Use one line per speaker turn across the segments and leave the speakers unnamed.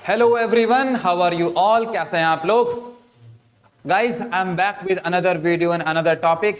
Hello everyone, how are you all? कैसे हैं आप लोग? Guys, I am back with another video and another topic,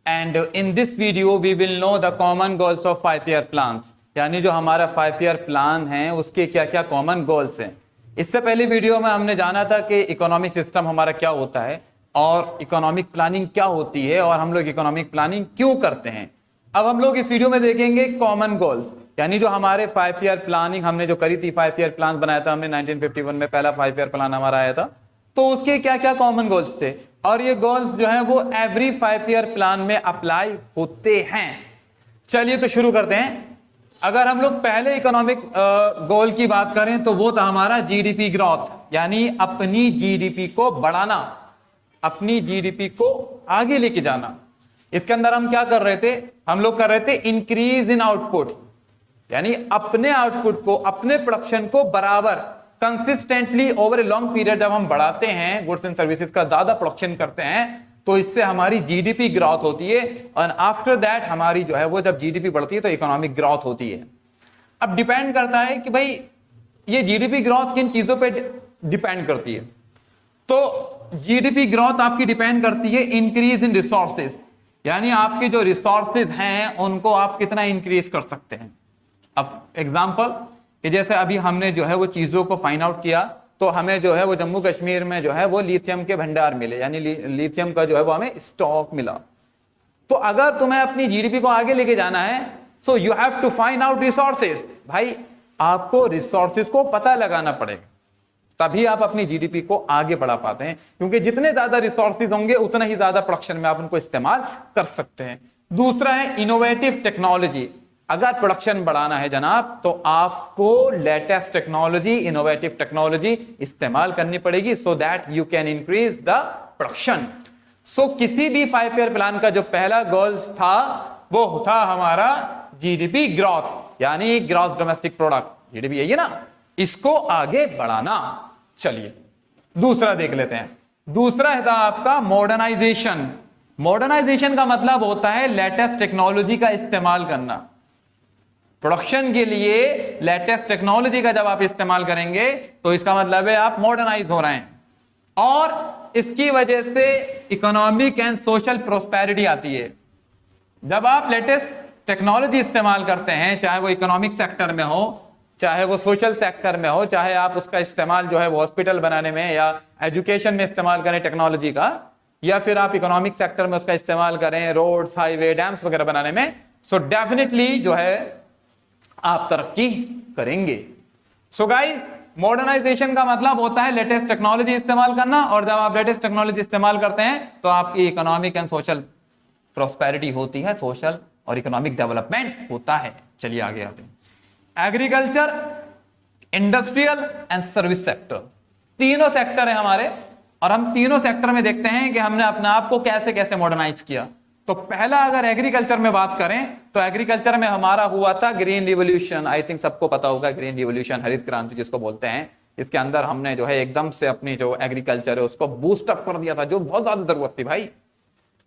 and in this video we will know the common goals of 5 year plan. यानी जो हमारा 5 year plan है उसके क्या क्या कॉमन गोल्स हैं। इससे पहले वीडियो में हमने जाना था कि इकोनॉमिक सिस्टम हमारा क्या होता है और इकोनॉमिक प्लानिंग क्या होती है और हम लोग इकोनॉमिक प्लानिंग क्यों करते हैं। अब हम लोग इस वीडियो में देखेंगे कॉमन गोल्स, यानी जो हमारे 5 ईयर प्लानिंग हमने जो करी थी, 5 ईयर प्लान बनाया था हमने 1951 में, पहला 5 ईयर प्लान हमारा आया था। तो उसके क्या क्या कॉमन गोल्स थे और ये गोल्स जो है वो एवरी 5 ईयर प्लान में अप्लाई होते हैं। चलिए तो शुरू करते हैं। अगर हम लोग पहले इकोनॉमिक गोल की बात करें तो वो था हमारा जीडीपी ग्रोथ, यानी अपनी जीडीपी को बढ़ाना, अपनी जीडीपी को आगे लेके जाना। इसके अंदर हम क्या कर रहे थे? हम लोग कर रहे थे इंक्रीज इन आउटपुट, यानी अपने आउटपुट को, अपने प्रोडक्शन को बराबर consistently over a long period जब हम बढ़ाते हैं, गुड्स एंड सर्विसेज का ज्यादा प्रोडक्शन करते हैं तो इससे हमारी जीडीपी ग्रोथ होती है और आफ्टर दैट हमारी जो है वो जब जीडीपी बढ़ती है तो इकोनॉमिक ग्रोथ होती है। अब डिपेंड करता है कि भाई ये जीडीपी ग्रोथ किन चीजों पे डिपेंड करती है। तो जीडीपी ग्रोथ आपकी डिपेंड करती है इंक्रीज इन रिसोर्सेज, यानी आपके जो रिसोर्सेज हैं उनको आप कितना इंक्रीज कर सकते हैं। अब एग्जांपल कि जैसे अभी हमने जो है वो चीजों को फाइंड आउट किया तो हमें जो है वो जम्मू कश्मीर में जो है वो लिथियम के भंडार मिले, यानी लिथियम का जो है वो हमें स्टॉक मिला। तो अगर तुम्हें अपनी जीडीपी को आगे लेके जाना है so you have to find out resources. भाई आपको रिसोर्सेज को पता लगाना पड़ेगा, तभी आप अपनी जीडीपी को आगे बढ़ा पाते हैं, क्योंकि जितने ज्यादा रिसोर्सेज होंगे उतना ही ज्यादा प्रोडक्शन में आप उनको इस्तेमाल कर सकते हैं। दूसरा है इनोवेटिव टेक्नोलॉजी। अगर प्रोडक्शन बढ़ाना है जनाब तो आपको लेटेस्ट टेक्नोलॉजी, इनोवेटिव टेक्नोलॉजी इस्तेमाल करनी पड़ेगी so that you can increase the production. So किसी भी 5 ईयर प्लान का जो पहला गोल था वो था हमारा जीडीपी ग्रोथ, यानी ग्रॉस डोमेस्टिक प्रोडक्ट, जीडीपी यही है ना, इसको आगे बढ़ाना। चलिए दूसरा देख लेते हैं। दूसरा है था आपका मॉडर्नाइजेशन। मॉडर्नाइजेशन का मतलब होता है लेटेस्ट टेक्नोलॉजी का इस्तेमाल करना। प्रोडक्शन के लिए लेटेस्ट टेक्नोलॉजी का जब आप इस्तेमाल करेंगे तो इसका मतलब है आप मॉडर्नाइज हो रहे हैं और इसकी वजह से इकोनॉमिक एंड सोशल प्रोस्पेरिटी आती है। जब आप लेटेस्ट टेक्नोलॉजी इस्तेमाल करते हैं, चाहे वो इकोनॉमिक सेक्टर में हो, चाहे वो सोशल सेक्टर में हो, चाहे आप उसका इस्तेमाल जो है वो हॉस्पिटल बनाने में या एजुकेशन में इस्तेमाल करें टेक्नोलॉजी का, या फिर आप इकोनॉमिक सेक्टर में उसका इस्तेमाल करें रोड्स, हाईवे, डैम्स वगैरह बनाने में, सो डेफिनेटली जो है आप तरक्की करेंगे। सो गाइस, मॉडर्नाइजेशन का मतलब होता है लेटेस्ट टेक्नोलॉजी इस्तेमाल करना, और जब आप लेटेस्ट टेक्नोलॉजी इस्तेमाल करते हैं तो आपकी इकोनॉमिक एंड सोशल प्रोस्पेरिटी होती है, सोशल और इकोनॉमिक डेवलपमेंट होता है। चलिए आगे आते हैं। Agriculture, industrial and service sector, तीनों सेक्टर है हमारे, और हम तीनों सेक्टर में देखते हैं कि हमने अपने आप को कैसे कैसे मॉडर्नाइज किया। तो पहला अगर एग्रीकल्चर में बात करें तो एग्रीकल्चर में हमारा हुआ था ग्रीन रिवॉल्यूशन। आई थिंक सबको पता होगा ग्रीन रिवॉल्यूशन, हरित क्रांति जिसको बोलते हैं। इसके अंदर हमने जो है एकदम से अपनी जो एग्रीकल्चर है उसको बूस्ट अप कर दिया था, जो बहुत ज्यादा जरूरत थी भाई।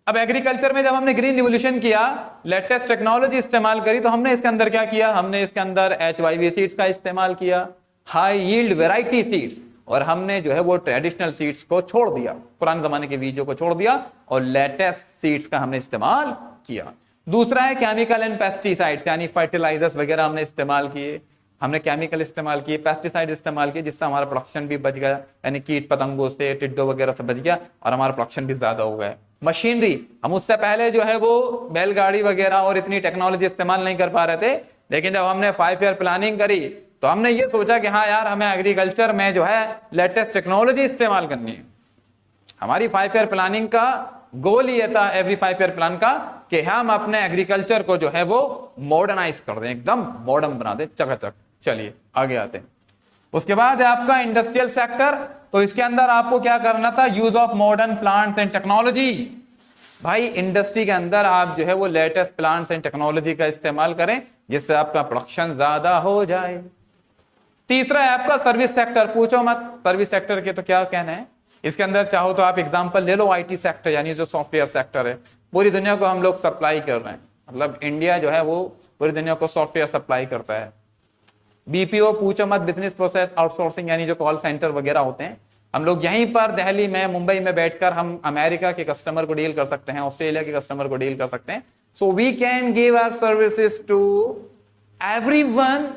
अब एग्रीकल्चर में जब हमने ग्रीन रिवॉल्यूशन किया, लेटेस्ट टेक्नोलॉजी इस्तेमाल करी, तो हमने इसके अंदर क्या किया? हमने इसके अंदर HYV सीड्स का इस्तेमाल किया, हाई यील्ड वेराइटी सीड्स, और हमने जो है वो ट्रेडिशनल सीड्स को छोड़ दिया, पुराने जमाने के बीजों को छोड़ दिया और लेटेस्ट सीड्स का हमने इस्तेमाल किया। दूसरा है केमिकल एंड पेस्टिसाइड्स, यानी फर्टिलाइजर्स वगैरह हमने इस्तेमाल किए, हमने केमिकल इस्तेमाल किए, पेस्टिसाइड इस्तेमाल किए, जिससे हमारा प्रोडक्शन भी बच गया, यानी कीट पतंगों से, टिड्डों वगैरह से बच गया और हमारा प्रोडक्शन भी ज्यादा हो गया। मशीनरी, हम उससे पहले जो है वो बैलगाड़ी वगैरह और इतनी टेक्नोलॉजी इस्तेमाल नहीं कर पा रहे थे, लेकिन जब हमने 5 ईयर प्लानिंग करी तो हमने ये सोचा कि हाँ यार, हमें एग्रीकल्चर में जो है लेटेस्ट टेक्नोलॉजी इस्तेमाल करनी है। हमारी 5 ईयर प्लानिंग का गोल ये था, एवरी 5 ईयर प्लान का, कि हम अपने एग्रीकल्चर को जो है वो मॉडर्नाइज कर दें, एकदम मॉडर्न बना दें, चकाचक। चलिए आगे आते हैं। उसके बाद है आपका इंडस्ट्रियल सेक्टर। तो इसके अंदर आपको क्या करना था? Use of modern plants and technology. भाई इंडस्ट्री के अंदर आप जो है वो लेटेस्ट प्लांट्स एंड टेक्नोलॉजी का इस्तेमाल करें जिससे आपका प्रोडक्शन ज्यादा हो जाए। तीसरा है आपका सर्विस सेक्टर। पूछो मत सर्विस सेक्टर के तो क्या कहना है। इसके अंदर चाहो तो आप एग्जांपल ले लो आईटी सेक्टर, यानी जो सॉफ्टवेयर सेक्टर है, पूरी दुनिया को हम लोग सप्लाई कर रहे हैं, मतलब इंडिया जो है वो पूरी दुनिया को सॉफ्टवेयर सप्लाई करता है। बीपीओ पूछो मत, बिजनेस प्रोसेस आउटसोर्सिंग, यानी जो कॉल सेंटर वगैरह होते हैं, हम लोग यहीं पर दिल्ली में, मुंबई में बैठकर हम अमेरिका के कस्टमर को डील कर सकते हैं, ऑस्ट्रेलिया के कस्टमर को डील कर सकते हैं. So we can give our services to everyone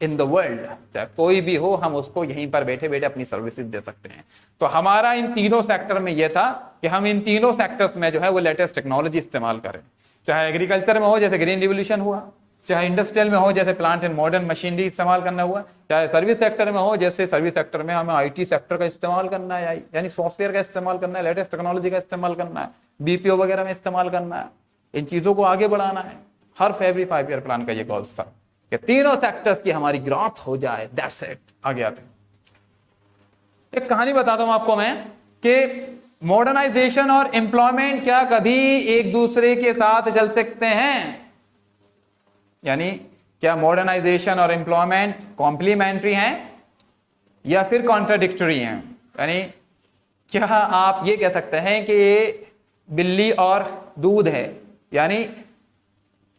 in the world. चाहे कोई भी हो, हम उसको यहीं पर बैठे बैठे अपनी सर्विसेज दे सकते हैं. तो हमारा इन तीनों सेक्टर में यह था कि हम इन तीनों सेक्टर्स में जो है वो लेटेस्ट टेक्नोलॉजी इस्तेमाल करें. चाहे एग्रीकल्चर में हो जैसे ग्रीन रिवोल्यूशन हुआ, चाहे इंडस्ट्रियल में हो जैसे प्लांट एंड मॉडर्न मशीनरी इस्तेमाल करना हुआ, चाहे सर्विस सेक्टर में हो जैसे सर्विस सेक्टर में हमें आईटी सेक्टर का इस्तेमाल करना है, यानी सॉफ्टवेयर का इस्तेमाल करना है, लेटेस्ट टेक्नोलॉजी का इस्तेमाल करना है, बीपीओ वगैरह में इस्तेमाल करना है, इन चीजों को आगे बढ़ाना है. हर एवरी 5 ईयर प्लान का ये गोल्स था कि तीनों सेक्टर्स की हमारी ग्रोथ हो जाए. That's it. आगे आते हैं. एक कहानी बताता हूं आपको मैं कि मॉडर्नाइजेशन और एम्प्लॉयमेंट क्या कभी एक दूसरे के साथ चल सकते हैं? यानी क्या मॉडर्नाइजेशन और एम्प्लॉयमेंट कॉम्प्लीमेंट्री हैं या फिर कॉन्ट्राडिक्टरी हैं? यानी क्या आप ये कह सकते हैं कि ये बिल्ली और दूध है, यानी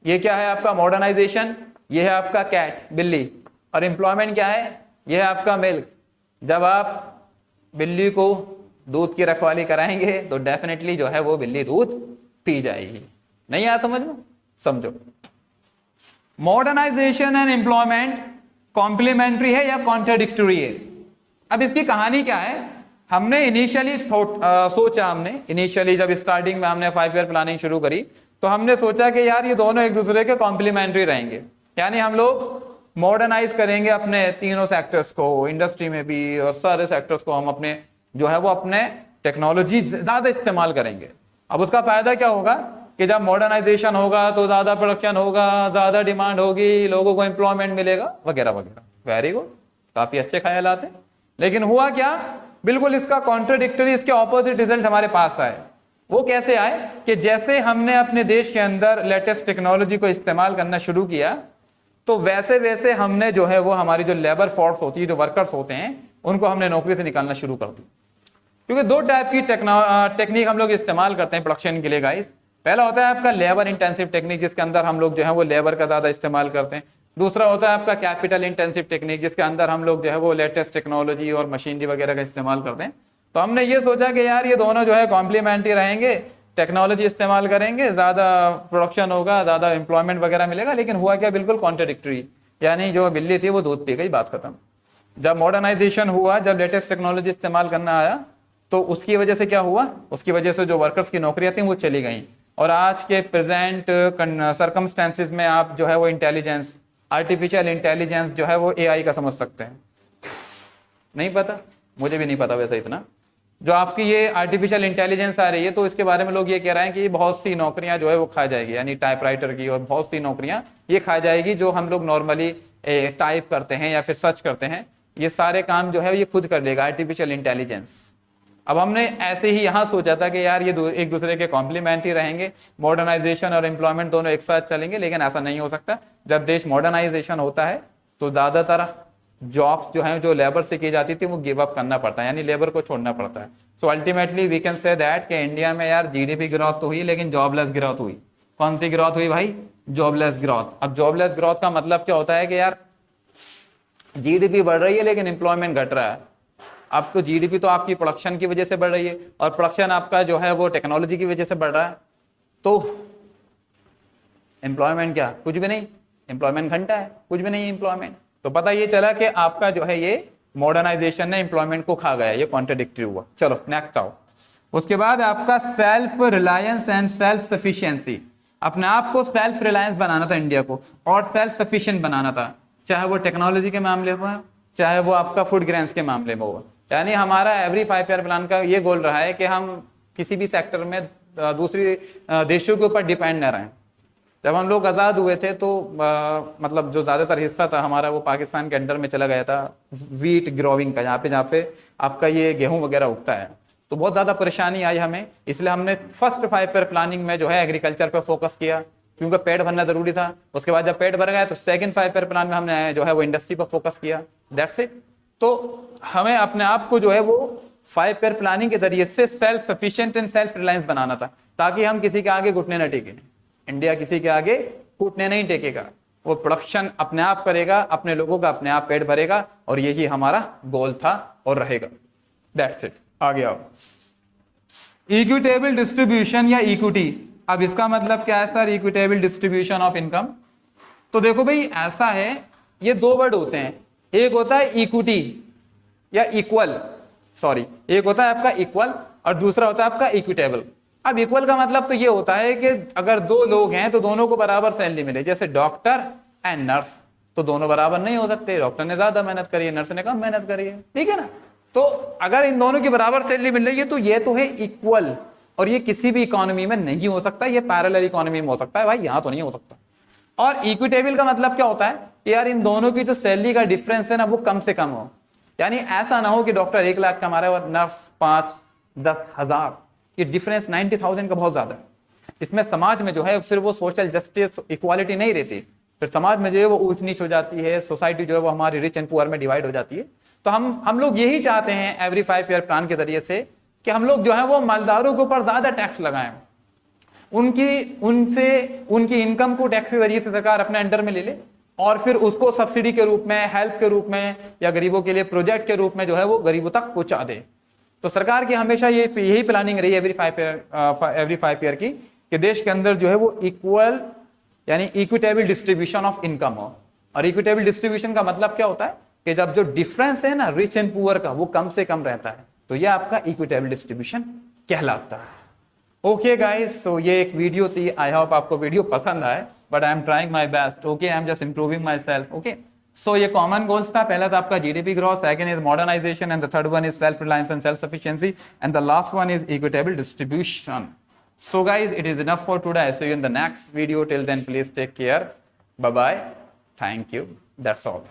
ये क्या है आपका मॉडर्नाइजेशन, ये है आपका कैट बिल्ली, और एम्प्लॉयमेंट क्या है, ये है आपका मिल्क. जब आप बिल्ली को दूध की रखवाली कराएंगे तो डेफिनेटली जो है वो बिल्ली दूध पी जाएगी. नहीं आया समझ में? समझो, मॉडर्नाइजेशन एंड एम्प्लॉयमेंट कॉम्प्लीमेंट्री है या कॉन्ट्राडिक्टरी है? अब इसकी कहानी क्या है, हमने इनिशियली सोचा, हमने इनिशियली जब स्टार्टिंग में हमने 5 ईयर प्लानिंग शुरू करी तो हमने सोचा कि यार ये दोनों एक दूसरे के कॉम्प्लीमेंट्री रहेंगे. यानी हम लोग मॉडर्नाइज करेंगे अपने तीनों सेक्टर्स को, इंडस्ट्री में भी और सारे सेक्टर्स को हम अपने जो है वो अपने टेक्नोलॉजी ज्यादा इस्तेमाल करेंगे. अब उसका फायदा क्या होगा कि जब मॉडर्नाइजेशन होगा तो ज्यादा प्रोडक्शन होगा, ज्यादा डिमांड होगी, लोगों को एम्प्लॉयमेंट मिलेगा वगैरह वगैरह. वेरी गुड, काफी अच्छे ख्यालात हैं. लेकिन हुआ क्या, बिल्कुल इसका कॉन्ट्राडिक्टरी, इसके ऑपोजिट रिजल्ट हमारे पास आए. वो कैसे आए कि जैसे हमने अपने देश के अंदर लेटेस्ट टेक्नोलॉजी को इस्तेमाल करना शुरू किया तो वैसे वैसे हमने जो है वो हमारी जो लेबर फोर्स होती है, जो वर्कर्स होते हैं, उनको हमने नौकरी से निकालना शुरू कर दी. क्योंकि दो टाइप की टेक्निक हम लोग इस्तेमाल करते हैं प्रोडक्शन के लिए गाइस. पहला होता है आपका लेबर इंटेंसिव टेक्निक, जिसके अंदर हम लोग जो है वो लेबर का ज्यादा इस्तेमाल करते हैं. दूसरा होता है आपका कैपिटल इंटेंसिव टेक्निक, जिसके अंदर हम लोग जो है वो लेटेस्ट टेक्नोलॉजी और मशीनरी वगैरह का इस्तेमाल करते हैं. तो हमने ये सोचा कि यार ये दोनों जो है कॉम्प्लीमेंट्री रहेंगे, टेक्नोलॉजी इस्तेमाल करेंगे, ज्यादा प्रोडक्शन होगा, ज्यादा एम्प्लॉयमेंट वगैरह मिलेगा. लेकिन हुआ क्या, बिल्कुल कॉन्ट्राडिक्टरी. यानी जो बिल्ली थी वो दूध पी गई, बात खत्म. जब मॉडर्नाइजेशन हुआ, जब लेटेस्ट टेक्नोलॉजी इस्तेमाल करना आया तो उसकी वजह से क्या हुआ, उसकी वजह से जो वर्कर्स की नौकरियां थी वो चली गई. और आज के प्रेजेंट सर्कमस्टेंसेस में आप जो है वो इंटेलिजेंस, आर्टिफिशियल इंटेलिजेंस जो है वो एआई का समझ सकते हैं. नहीं पता, मुझे भी नहीं पता वैसे इतना. जो आपकी ये आर्टिफिशियल इंटेलिजेंस आ रही है तो इसके बारे में लोग ये कह रहे हैं कि बहुत सी नौकरियां जो है वो खा जाएगी, यानी टाइपराइटर की और बहुत सी नौकरियां ये खा जाएगी जो हम लोग नॉर्मली टाइप करते हैं या फिर सर्च करते हैं. ये सारे काम जो है ये खुद कर लेगा आर्टिफिशियल इंटेलिजेंस. अब हमने ऐसे ही यहाँ सोचा था कि यार ये एक दूसरे के कॉम्प्लीमेंट्री रहेंगे, मॉडर्नाइजेशन और एम्प्लॉयमेंट दोनों एक साथ चलेंगे. लेकिन ऐसा नहीं हो सकता. जब देश मॉडर्नाइजेशन होता है तो ज्यादातर जॉब्स जो हैं जो लेबर से की जाती थी वो गिव अप करना पड़ता है, यानी लेबर को छोड़ना पड़ता है. So ultimately we can say that कि इंडिया में यार जीडीपी ग्रोथ तो हुई लेकिन जॉबलेस ग्रोथ हुई. कौन सी ग्रोथ हुई भाई? Jobless growth. अब जॉबलेस ग्रोथ का मतलब क्या होता है कि यार जीडीपी बढ़ रही है लेकिन एम्प्लॉयमेंट घट रहा है. अब तो जीडीपी तो आपकी प्रोडक्शन की वजह से बढ़ रही है और प्रोडक्शन आपका जो है वो टेक्नोलॉजी की वजह से बढ़ रहा है. तो एम्प्लॉयमेंट क्या? कुछ भी नहीं. एम्प्लॉयमेंट घंटा है, कुछ भी नहीं एम्प्लॉयमेंट. तो पता ये चला कि आपका जो है ये मॉडर्नाइजेशन ने एम्प्लॉयमेंट को खा गया, ये कॉन्ट्राडिक्टरी हुआ. चलो नेक्स्ट आओ. उसके बाद आपका self reliance and self sufficiency. अपने आप को सेल्फ रिलायंस बनाना था इंडिया को और सेल्फ सफिशिएंट बनाना था, चाहे वो टेक्नोलॉजी के मामले में हो, चाहे वो आपका फूड ग्रेन्स के मामले में हो. यानी हमारा एवरी 5 ईयर प्लान का ये गोल रहा है कि हम किसी भी सेक्टर में दूसरी देशों के ऊपर डिपेंड न रहें. जब हम लोग आज़ाद हुए थे तो मतलब जो ज़्यादातर हिस्सा था हमारा वो पाकिस्तान के अंडर में चला गया था वीट ग्रोविंग का, जहाँ पे आपका ये गेहूं वगैरह उगता है. तो बहुत ज़्यादा परेशानी आई हमें. इसलिए हमने फर्स्ट 5 ईयर प्लानिंग में जो है एग्रीकल्चर पर फोकस किया क्योंकि पेट भरना ज़रूरी था. उसके बाद जब पेट भर गया तो सेकंड 5 ईयर प्लान में हमने जो है वो इंडस्ट्री पर फोकस किया. That's it. तो हमें अपने आप को जो है वो 5 ईयर प्लानिंग के जरिए से self sufficient and self reliance बनाना था ताकि हम किसी के आगे घुटने न टेकें. इंडिया किसी के आगे घुटने नहीं टेकेगा. वो प्रोडक्शन अपने आप करेगा, अपने लोगों का अपने आप पेट भरेगा, और यही हमारा गोल था और रहेगा। That's it. आगे आओ। इक्विटेबल डिस्ट्रीब्यूशन या इक्विटी, अब इसका मतलब क्या है sir? Equitable distribution of income. तो देखो भाई ऐसा है, ये दो वर्ड होते हैं, एक होता है इक्विटी या इक्वल, सॉरी, एक होता है आपका इक्वल और दूसरा होता है आपका इक्विटेबल। अब इक्वल का मतलब तो ये होता है कि अगर दो लोग हैं तो दोनों को बराबर सैलरी मिले, जैसे डॉक्टर एंड नर्स, तो दोनों बराबर नहीं हो सकते, डॉक्टर ने ज्यादा मेहनत करी है, नर्स ने कम मेहनत करी है, ठीक है ना। तो अगर इन दोनों की बराबर सैलरी मिल रही है तो ये तो है इक्वल, और ये किसी भी इकोनॉमी में नहीं हो सकता, ये पैरेलल इकोनॉमी में हो सकता है भाई, यहां तो नहीं हो सकता। और इक्विटेबल का मतलब क्या होता है कि यार इन दोनों की जो सैलरी का डिफरेंस है ना वो कम से कम हो, यानी ऐसा ना हो कि डॉक्टर 1 लाख कमा रहा है और नर्स 5-10,000, ये डिफरेंस 90,000 का बहुत ज्यादा है। इसमें समाज में जो है फिर वो सोशल जस्टिस इक्वालिटी नहीं रहती, फिर समाज में जो है वो ऊंच नीच हो जाती है, सोसाइटी जो है वो हमारी रिच एंड पुअर में डिवाइड हो जाती है। तो हम लोग यही चाहते हैं एवरी 5 ईयर प्लान के जरिए से कि हम लोग जो है वो मालदारों के ऊपर ज्यादा टैक्स लगाएं, उनकी इनकम को टैक्स के जरिए से सरकार अपने अंडर में ले ले, और फिर उसको सब्सिडी के रूप में, हेल्प के रूप में, या गरीबों के लिए प्रोजेक्ट के रूप में जो है वो गरीबों तक पहुंचा दे। तो सरकार की हमेशा यही प्लानिंग रही है एवरी 5 ईयर की, कि देश के अंदर जो है वो इक्वल यानी इक्विटेबल डिस्ट्रीब्यूशन ऑफ इनकम हो। और इक्विटेबल डिस्ट्रीब्यूशन का मतलब क्या होता है कि जब जो डिफरेंस है ना रिच एंड पुअर का वो कम से कम रहता है, तो यह आपका इक्विटेबल डिस्ट्रीब्यूशन कहलाता है। ओके गाइस, सो ये एक वीडियो थी, आई होप आपको वीडियो पसंद आए, but I am trying my best. Okay, I am just improving myself. Okay, so ये कॉमन गोल्स था, पहला था आपका GDP growth, second is modernisation, and the third one is self reliance and self sufficiency, and the last one is equitable distribution. So guys, it is enough for today. I see you in the next video. Till then, please take care. Bye bye. Thank you. That's all.